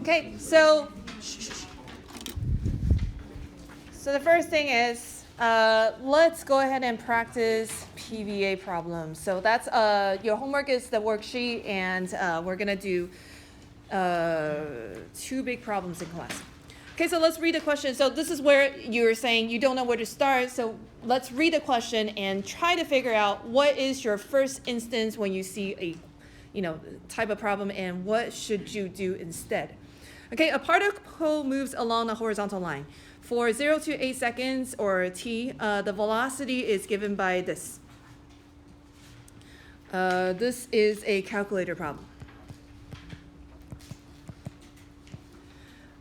Okay, so the first thing is let's go ahead and practice PVA problems. So that's your homework is the worksheet, and we're gonna do 2 big problems in class. Okay, so let's read the question. So this is where you're saying you don't know where to start. So let's read the question and try to figure out what is your first instance when you see a type of problem, and what should you do instead. Okay, a particle moves along the horizontal line. For 0 to 8 seconds, or t, the velocity is given by this. This is a calculator problem.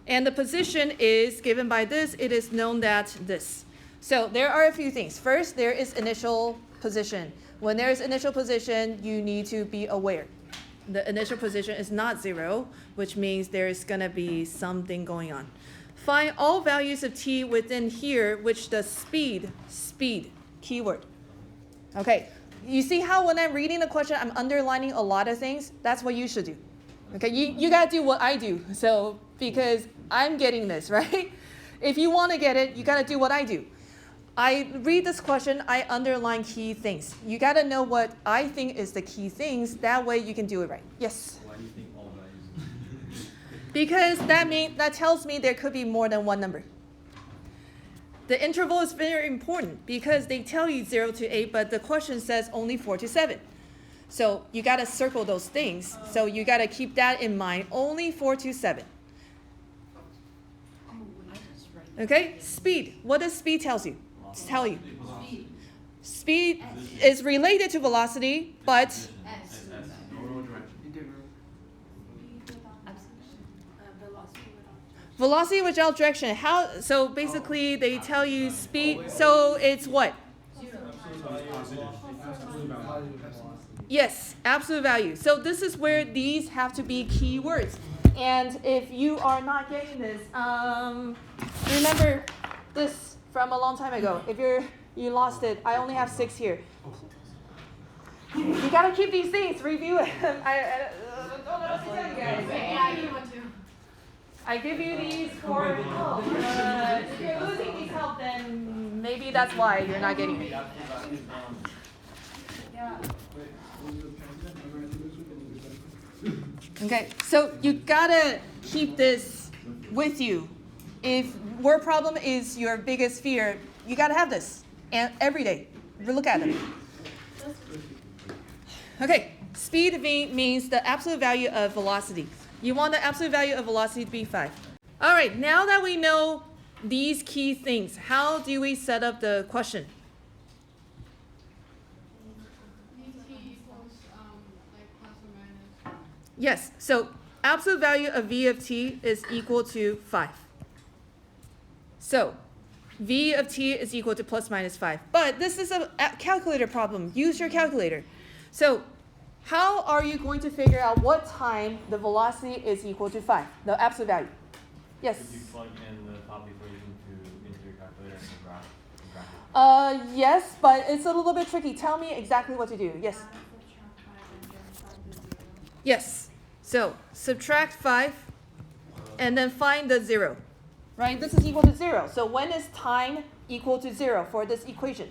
And the position is given by this. It is known that this. So there are a few things. First, there is initial position. When there is initial position, you need to be aware. The initial position is not 0, which means there is going to be something going on. Find all values of t within here, which the speed, keyword. Okay, you see how when I'm reading the question, I'm underlining a lot of things? That's what you should do. Okay, you got to do what I do. So, because I'm getting this, right? If you want to get it, you got to do what I do. I read this question, I underline key things. You got to know what I think is the key things. That way you can do it right. Yes? Why do you think all values? Because that tells me there could be more than one number. The interval is very important because they tell you 0 to 8, but the question says only 4 to 7. So you got to circle those things. So you got to keep that in mind, only 4 to 7. Okay, speed. What does speed tell you? Speed is related to velocity, but velocity without direction. How? So basically, they tell you speed. So it's what? Yes, absolute value. So this is where these have to be key words. And if you are not getting this, remember this from a long time ago. If you lost it, I only have 6 here. You gotta keep these things. Review it. I don't know what to tell you guys. Yeah, you want to. I give you these for help. If you're losing these help, then maybe that's why you're not getting it. Yeah. Okay, so you gotta keep this with you. If word problem is your biggest fear, you gotta have this, and every day, look at it. Okay, speed v means the absolute value of velocity. You want the absolute value of velocity to be 5. All right, now that we know these key things, how do we set up the question? Yes, so absolute value of v of t is equal to 5. So v of t is equal to plus minus 5. But this is a calculator problem. Use your calculator. So how are you going to figure out what time the velocity is equal to 5, the absolute value? Yes? Could you plug in the top equation into your calculator and graph it? Yes, but it's a little bit tricky. Tell me exactly what to do. Yes? Yes. So subtract 5 and then find the 0. Right? This is equal to 0. So when is time equal to 0 for this equation?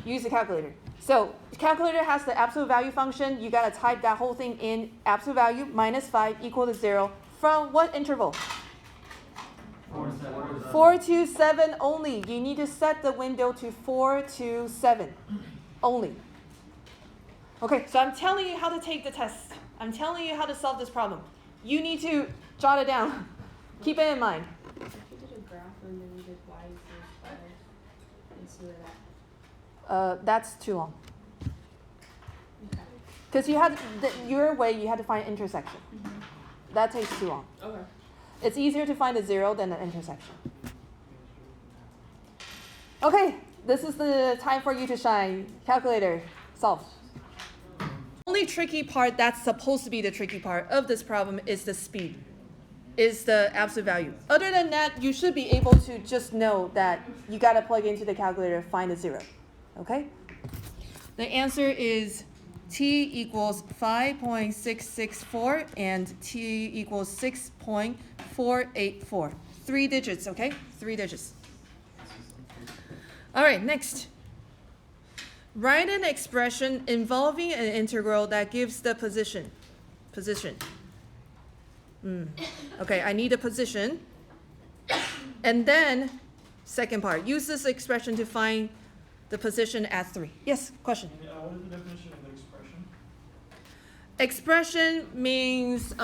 Use the calculator. So the calculator has the absolute value function. You got to type that whole thing in. Absolute value minus 5 equal to 0. From what interval? 4 to 7 only. You need to set the window to 4 to 7 only. Okay, so I'm telling you how to take the test. I'm telling you how to solve this problem. You need to jot it down. Keep it in mind. If you did a graph and then you did y equals 5 instead of that. That's too long. Okay. Because you had your way, you had to find intersection. That takes too long. Okay. It's easier to find a 0 than an intersection. Okay, this is the time for you to shine. Calculator, solve. Only tricky part that's supposed to be the tricky part of this problem is the speed, is the absolute value. Other than that, you should be able to just know that you got to plug into the calculator, find a 0. Okay? The answer is t equals 5.664 and t equals 6.484. 3 digits, okay? 3 digits. All right, next. Write an expression involving an integral that gives the position. Okay, I need a position. And then, second part, use this expression to find the position at 3. Yes, question? What is the definition of the expression? Expression means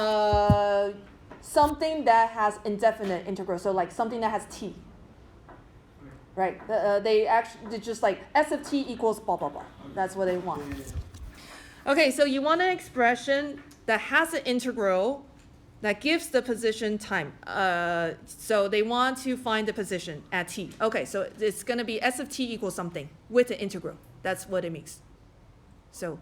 something that has indefinite integral, so like something that has t. Right? They just like s of t equals blah, blah, blah. That's what they want. Okay, so you want an expression that has an integral that gives the position time. So they want to find the position at t. Okay, so it's going to be s of t equals something with the integral. That's what it means. So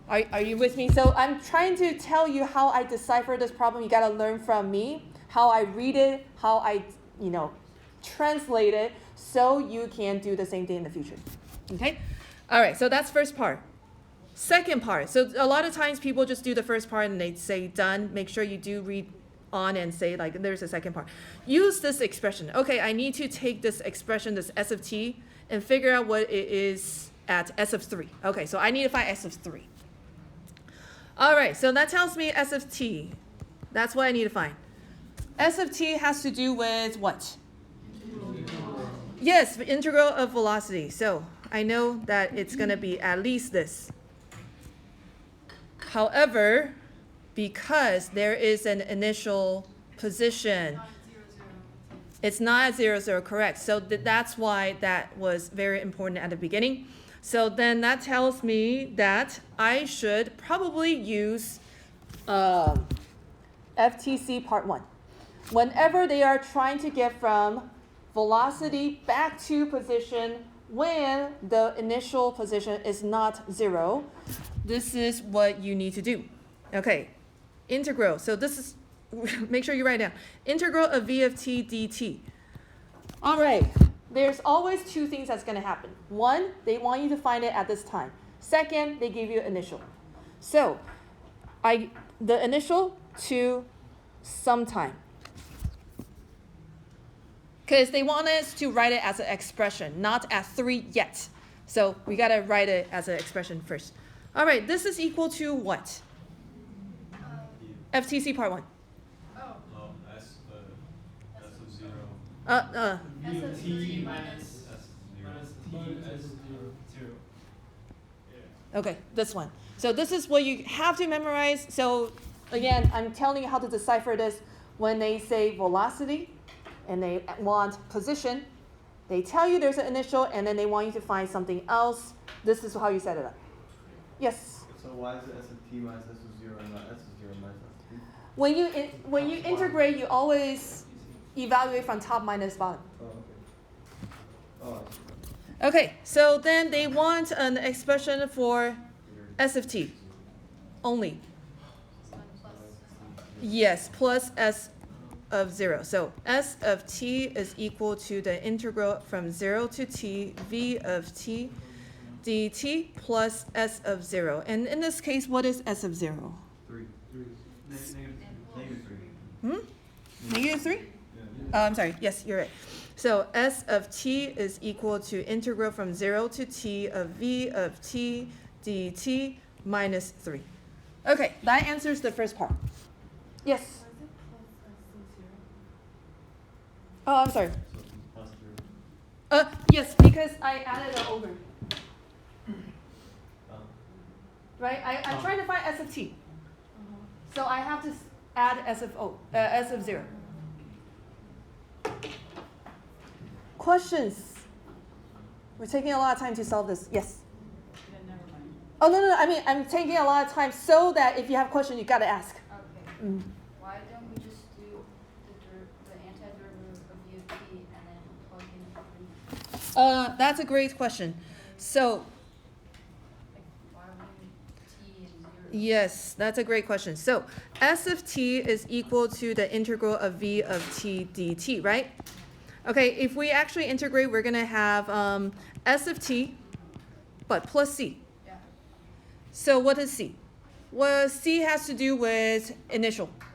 are you with me? So I'm trying to tell you how I decipher this problem. You got to learn from me, how I read it, how I, translate it, so you can do the same thing in the future. Okay? All right, so that's first part. Second part. So a lot of times people just do the first part and they say done. Make sure you do read on and say like there's a second part. Use this expression. Okay, I need to take this expression, this s of t, and figure out what it is at s of 3. Okay, so I need to find s of 3. All right, so that tells me s of t. That's what I need to find. S of t has to do with what? Yes, the integral of velocity. So I know that it's going to be at least this. However, because there is an initial position, it's not at 0, 0, correct. So that's why that was very important at the beginning. So then that tells me that I should probably use FTC part 1. Whenever they are trying to get from velocity back to position when the initial position is not 0, this is what you need to do. Okay, integral. So this is, make sure you write down. Integral of v of t dt. All right, there's always 2 things that's going to happen. One, they want you to find it at this time. Second, they give you initial. So the initial to sometime. Because they want us to write it as an expression, not at 3 yet. So we got to write it as an expression first. All right, this is equal to what? FTC part 1. S of 0. S of 3 minus Okay, this one. So this is what you have to memorize. So again, I'm telling you how to decipher this. When they say velocity and they want position, they tell you there's an initial and then they want you to find something else. This is how you set it up. Yes? So why is it s of t minus s of 0 and not s of 0 minus s of t? When you integrate, you always evaluate from top minus bottom. Oh, okay. Okay, so then they want an expression for s of t only. Yes, plus s of 0. So s of t is equal to the integral from 0 to t v of t dt plus s of 0. And in this case, what is s of 0? 3. Negative 3? I'm sorry. Yes, you're right. So s of t is equal to integral from 0 to t of v of t dt minus 3. Okay, that answers the first part. Yes? Oh, I'm sorry. Yes, because I added an over. Right? I'm trying to find s of t. So I have to add s of 0. Questions? We're taking a lot of time to solve this. Yes? Oh, no. I mean, I'm taking a lot of time so that if you have questions, you got to ask. Okay. Why don't we just do the antiderivative of v of t and then plug in 3? That's a great question. So, Why wouldn't t and 0? yes, that's a great question. So, s of t is equal to the integral of v of t dt, right? Okay, if we actually integrate, we're going to have s of t, but plus c. Yeah. So what is C? Well, C has to do with initial. So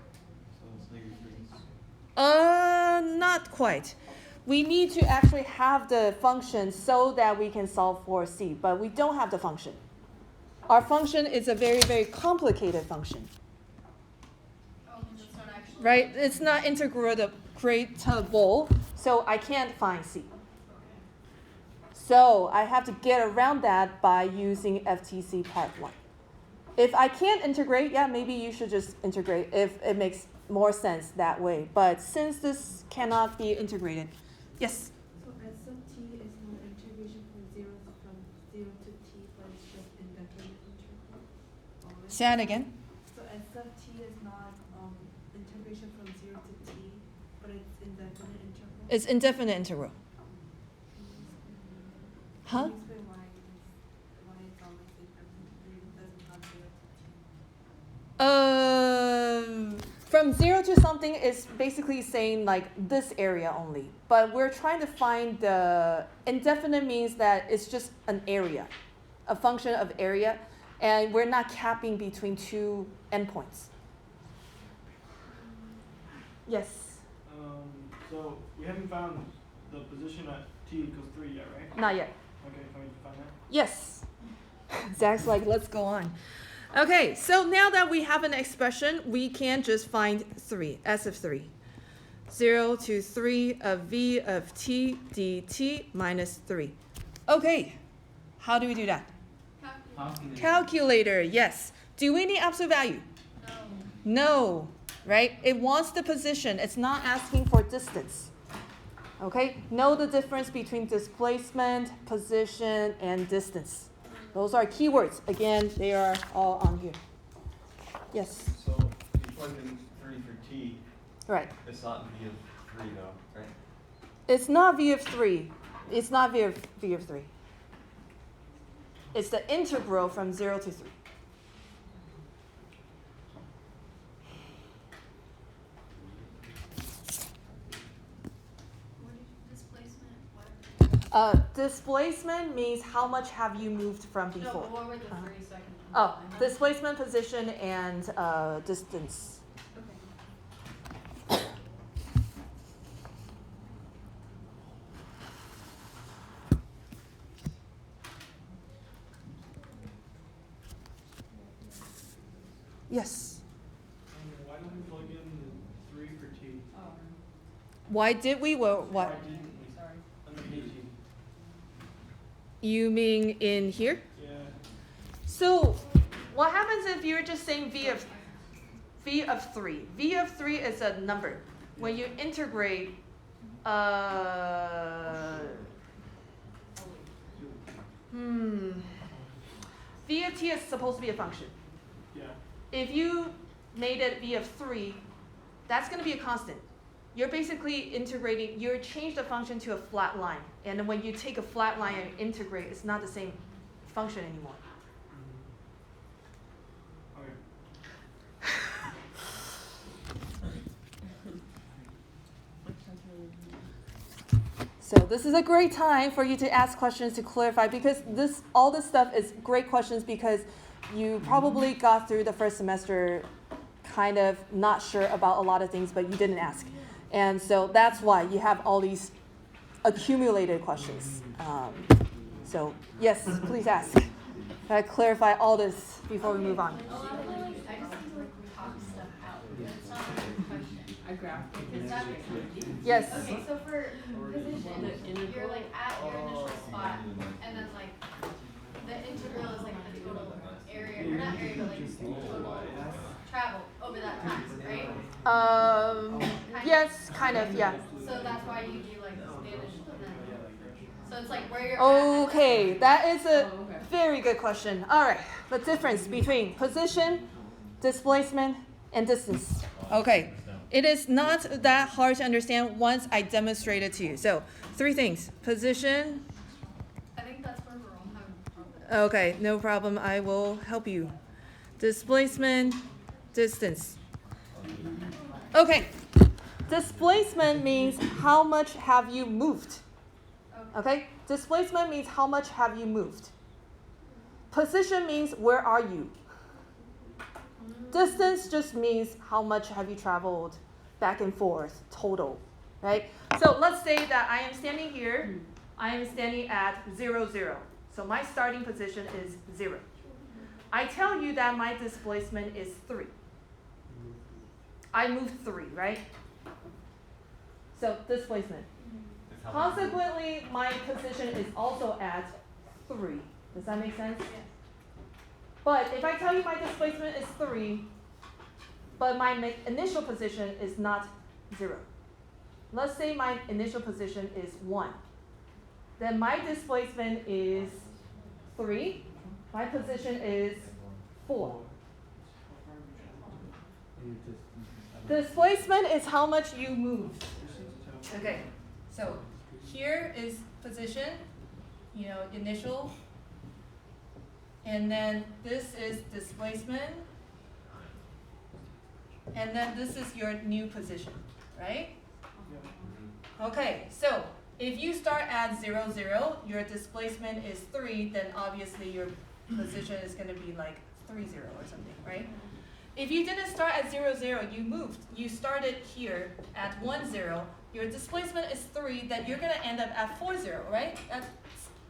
it's -3. Not quite. We need to actually have the function so that we can solve for C, but we don't have the function. Our function is a very, very complicated function, Oh, it's not actually. right? It's not integratable, so I can't find C. So I have to get around that by using FTC part 1. If I can't integrate, yeah, maybe you should just integrate if it makes more sense that way. But since this cannot be integrated, yes? So S sub t is not integration from 0 to t, but it's just indefinite integral. Always. Say that again. So S sub t is not integration from 0 to t, but it's indefinite integral. It's indefinite integral. Huh? Can you explain why it's always indefinite? It doesn't have 0 to t. From 0 to something is basically saying like this area only. But we're trying to find the indefinite means that it's just an area, a function of area, and we're not capping between two endpoints. Yes, So we haven't found the position at t equals 3 yet, right? not yet. Okay, can we find that? Yes. Zach's like, let's go on. Okay, so now that we have an expression, we can just find 3, S of 3. 0 to 3 of v of t dt minus 3. Okay, how do we do that? Calculator, yes. Do we need absolute value? No, right? It wants the position. It's not asking for distance. Okay, know the difference between displacement, position, and distance. Those are keywords. Again, they are all on here. Yes, So you plug in 3 for t. right. It's not v of 3 though, right? It's not v of 3. It's not v of 3. It's the integral from 0 to 3. What is displacement? What? Displacement means how much have you moved from No, before. but what were the Uh-huh. 3 seconds? Oh, displacement, position, and distance. Okay. Yes. Why don't we plug in 3 for t? Why did we? Well, Why what? didn't we? Underneath t. You mean in here? Yeah. So, what happens if you're just saying v of 3? V of 3 is a number. When you integrate, v of t is supposed to be a function. Yeah. If you made it v of 3, that's going to be a constant. You're basically integrating, you change the function to a flat line. And then when you take a flat line and integrate, it's not the same function anymore. Okay. So this is a great time for you to ask questions to clarify, because all this stuff is great questions because you probably got through the first semester kind of not sure about a lot of things, but you didn't ask. And so that's why you have all these accumulated questions. So yes, please ask. Gotta clarify all this before we move on. I just need to talk stuff out. It's not really a question. I graphed it. Does that make sense? Yes. Okay, so for position, you're like at your initial spot, and then like the integral is like the total area, or not area, but like total travel over that time, right? Yes, kind of, yeah. So that's why you do like the initial and then. So it's like where you're at. Okay, that is a Oh, okay. very good question. All right, the difference between position, displacement, and distance. Okay, it is not that hard to understand once I demonstrate it to you. So, 3 things. Position. I think that's where we're all having a problem. Okay, no problem. I will help you. Displacement, distance. Okay, displacement means how much have you moved. Okay, displacement means how much have you moved. Position means where are you? Distance just means how much have you traveled back and forth total, right? So let's say that I am standing here. I am standing at 0, 0. So my starting position is 0. I tell you that my displacement is 3. I moved 3, right? So displacement. Consequently, my position is also at 3. Does that make sense? But if I tell you my displacement is 3, but my initial position is not 0. Let's say my initial position is 1. Then my displacement is 3. My position is 4. Displacement is how much you moved. Okay, so here is position, initial. And then this is displacement. And then this is your new position, right? Okay, so if you start at 0, 0, your displacement is 3, then obviously your position is going to be like 3, 0 or something, right? If you didn't start at 0, 0, you moved. You started here at 1, 0. Your displacement is 3, then you're going to end up at 4, 0, right? That's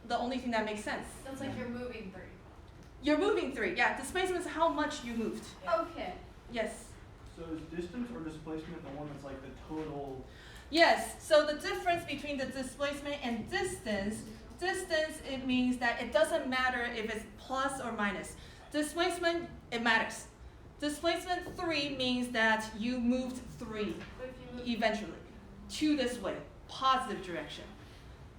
the only thing that makes sense. Sounds like you're moving 3. You're moving 3. Yeah, displacement is how much you moved. Okay. Yes. So is distance or displacement the one that's like the total? Yes, so the difference between the displacement and distance, it means that it doesn't matter if it's plus or minus. Displacement, it matters. Displacement 3 means that you moved 3 eventually to this way, positive direction.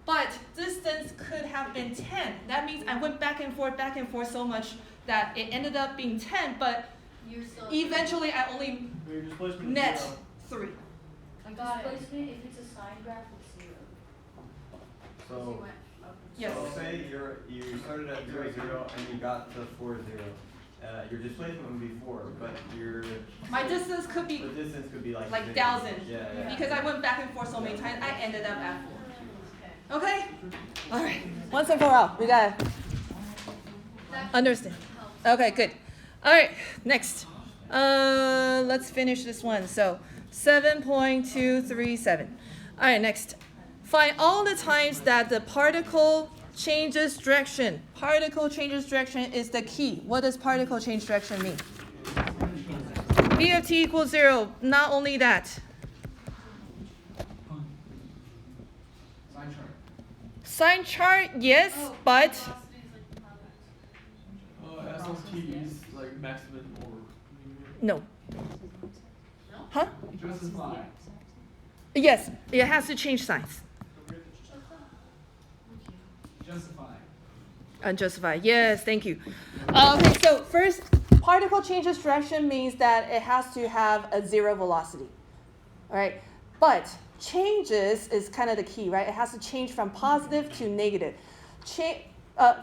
But distance could have been 10. That means I went back and forth so much that it ended up being 10, but eventually I only Your displacement is net 0. 3. Got it. Displacement, if it's a sine graph, it's 0. So, Yes. so say you started at 0, 0 and you got to 4, 0. Your displacement would be 4, but My distance could be the distance could be like 1,000. Yeah. Because I went back and forth so many times, I ended up at 4. Okay? All right. Once and for all, we gotta understand. Okay, good. All right, next. Let's finish this one. So 7.237. All right, next. Find all the times that the particle changes direction. Particle changes direction is the key. What does particle change direction mean? V of t equals 0. Not only that. Sign chart, yes, but As long as t is like maximum or no. Huh? justify. Yes, it has to change signs. Justify. Unjustified. Yes, thank you. Okay, so first, particle changes direction means that it has to have a 0 velocity. All right, but changes is kind of the key, right? It has to change from positive to negative.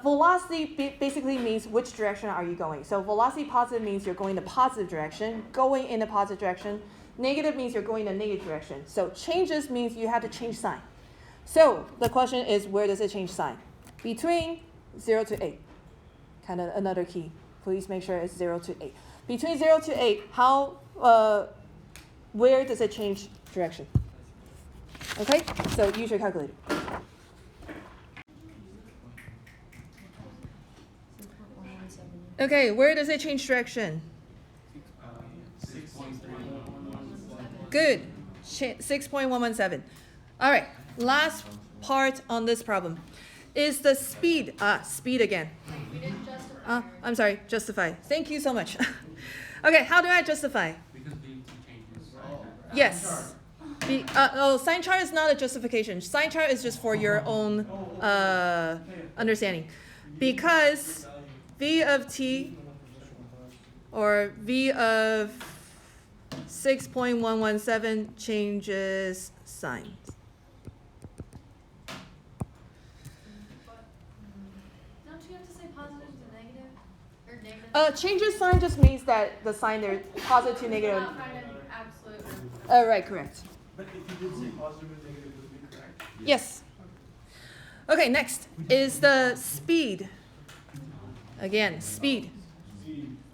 Velocity basically means which direction are you going. So velocity positive means you're going the positive direction, going in the positive direction. Negative means you're going the negative direction. So changes means you have to change sign. So the question is, where does it change sign? Between 0 to 8. Kind of another key. Please make sure it's 0 to 8. Between 0 to 8, where does it change direction? Okay, so use your calculator. Okay, where does it change direction? 6.3. Good. 6.117. All right, last part on this problem is the speed. Speed again. We didn't justify. I'm sorry, justify. Thank you so much. Okay, how do I justify? Because the changes. Yes. Sign chart is not a justification. Sign chart is just for your own understanding. Because V of t or V of 6.117 changes sign. Don't you have to say positive to negative? Or negative? Changes sign just means that the sign there positive to negative. Not find an absolute. Right, correct. But if you did say positive and negative, would it be correct? Yes. Okay, next is the speed. Again, speed.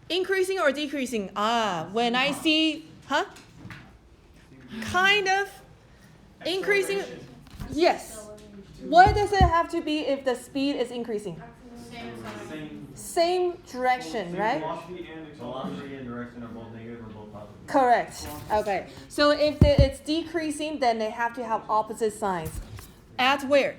Increasing or decreasing? When I see, kind of increasing. Yes. What does it have to be if the speed is increasing? Same direction, right? Velocity and direction are both negative or both positive. Correct. Okay. So if it's decreasing, then they have to have opposite signs. At where?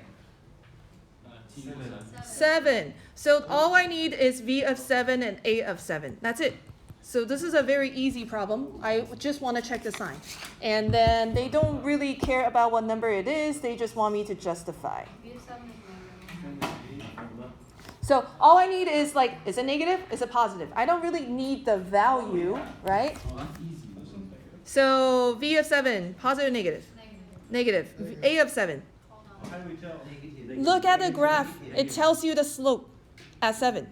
7. So all I need is v of 7 and a of 7. That's it. So this is a very easy problem. I just want to check the sign. And then they don't really care about what number it is. They just want me to justify. So all I need is like, is it negative? Is it positive? I don't really need the value, right? So v of 7, positive or negative? Negative. A of 7. How do we tell? Look at the graph. It tells you the slope at 7,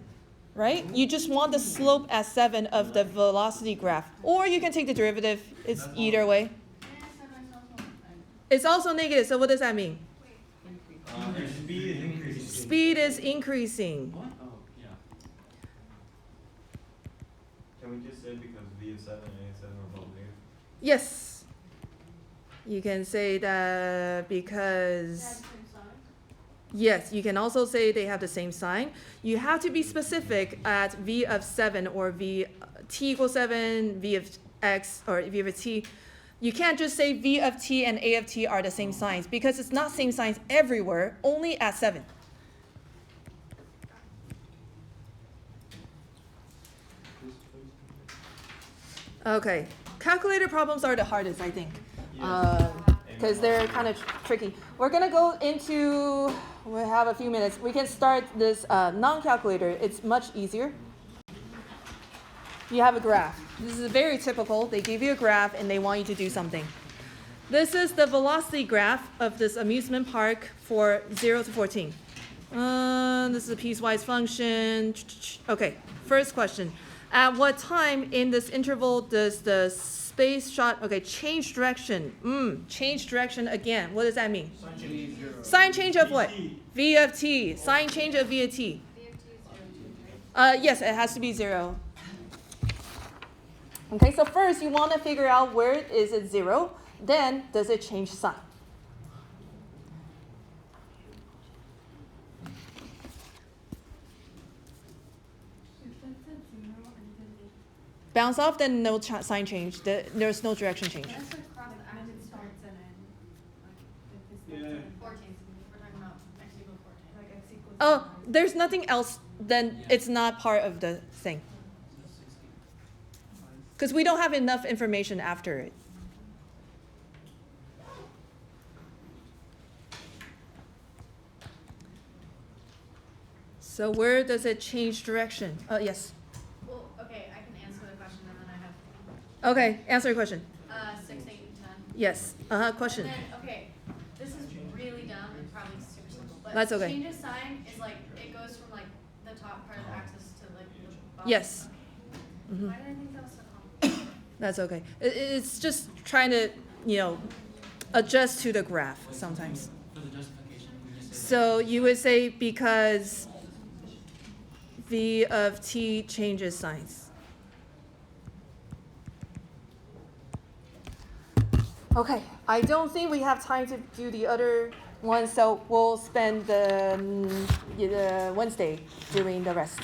right? You just want the slope at 7 of the velocity graph. Or you can take the derivative. It's either way. It's also negative, so what does that mean? Your speed is increasing. Speed is increasing. What? Oh, yeah. Can we just say because v of 7 and a of 7 are both negative? Yes. You can say that because... Yes, you can also say they have the same sign. You have to be specific at v of 7 or t equals 7, v of x, or v of t. You can't just say v of t and a of t are the same signs because it's not same signs everywhere, only at 7. Okay, calculator problems are the hardest, I think, because they're kind of tricky. We're going to go into, we have a few minutes. We can start this non-calculator. It's much easier. You have a graph. This is very typical. They give you a graph and they want you to do something. This is the velocity graph of this amusement park for 0 to 14. This is a piecewise function. Okay, first question. At what time in this interval does the space shot, change direction? Change direction again. What does that mean? Sign change of what? V of t. Sign change of v of t. Yes, it has to be 0. Okay, so first you want to figure out where is it 0. Then, does it change sign? Bounce off, then no sign change. There's no direction change. That's across the axis starts and then, Yeah. 14. We're talking about x equals 14. Like x equals Oh, there's nothing else, then it's not part of the thing. Because we don't have enough information after it. So where does it change direction? Yes. Well, okay, I can answer the question and then I have Okay, answer your question. 6, 8, and 10. Yes. Question. And then, okay, this is really dumb and probably super simple, but That's okay. change of sign is like, it goes from like the top part of the axis to like the bottom. Yes. Why did I think that was so complicated? That's okay. It's just trying to, adjust to the graph sometimes. For the justification, we just say So you would say because v of t changes signs. Okay, I don't think we have time to do the other one, so we'll spend the Wednesday doing the rest.